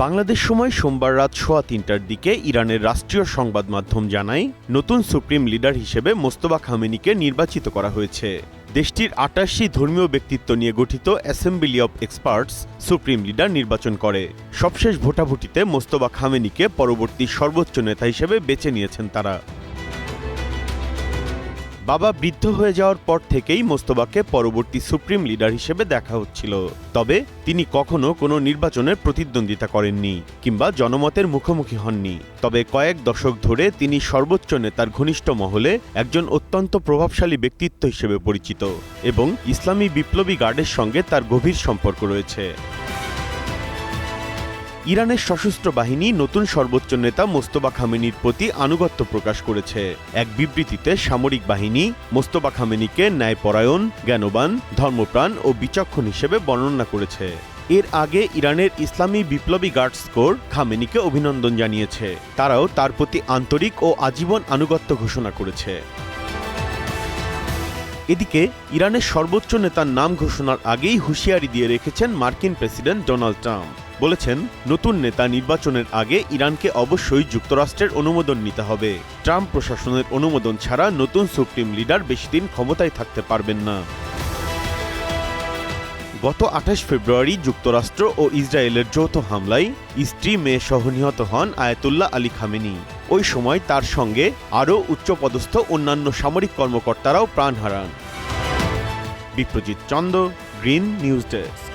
বাংলাদেশ সময় সোমবার রাত 3:15টার দিকে ইরানের রাষ্ট্রীয় সংবাদ মাধ্যম জানায়, নতুন সুপ্রিম লিডার হিসেবে মোস্তফা খামেনিকে নির্বাচিত করা হয়েছে। দেশটির ৮৮টি ধর্মীয় ব্যক্তিত্ব নিয়ে গঠিত assembly of experts supreme leader নির্বাচন করে। সবশেষ ভোটাভুটিতে মোস্তফা খামেনিকে পরবর্তী সর্বোচ্চ নেতা হিসেবে বেছে নিয়েছেন তারা। বাবা বৃদ্ধ হয়ে যাওয়ার পর থেকেই মোস্তফাকে পরবর্তী সুপ্রিম লিডার হিসেবে দেখা হচ্ছিল। তবে তিনি কখনো কোনো নির্বাচনের প্রতিদ্বন্দ্বিতা করেননি কিংবা জনমতের মুখোমুখি হননি। তবে কয়েক দশক ধরে তিনি সর্বোচ্চ নেতার ঘনিষ্ঠ মহলে একজন অত্যন্ত প্রভাবশালী ব্যক্তিত্ব হিসেবে পরিচিত এবং ইসলামী বিপ্লবী গার্ডের সঙ্গে তার গভীর সম্পর্ক রয়েছে। ইরানের সশস্ত্র বাহিনী নতুন সর্বোচ্চ নেতা মোস্তফা খামেনির প্রতি আনুগত্য প্রকাশ করেছে। এক বিবৃতিতে সামরিক বাহিনী মোস্তফা খামেনিকে ন্যায়পরায়ণ, জ্ঞানবান, ধর্মপ্রাণ ও বিচক্ষণ হিসেবে বর্ণনা করেছে। এর আগে ইরানের ইসলামী বিপ্লবী গার্ডস কোর খামেনিকে অভিনন্দন জানিয়েছে। তারাও তার প্রতি আন্তরিক ও আজীবন আনুগত্য ঘোষণা করেছে। এদিকে ইরানের সর্বোচ্চ নেতার নাম ঘোষণার আগেই হুঁশিয়ারি দিয়ে রেখেছেন মার্কিন প্রেসিডেন্ট ডোনাল্ড ট্রাম্প। বলেছেন, নতুন নেতা নির্বাচনের আগে ইরানকে অবশ্যই যুক্তরাষ্ট্রের অনুমোদন নিতে হবে। ট্রাম্প প্রশাসনের অনুমোদন ছাড়া নতুন সুপ্রিম লিডার বেশিদিন ক্ষমতায় থাকতে পারবেন না। গত 28 ফেব্রুয়ারি যুক্তরাষ্ট্র ও ইসরায়েলের যৌথ হামলায় স্ত্রী মেয়ে সহ নিহত হন আয়াতুল্লাহ আলী খামেনি। ওই সময় তার সঙ্গে আরও উচ্চপদস্থ অন্যান্য সামরিক কর্মকর্তারাও প্রাণ হারান। Biprajit Chanda, green news desk.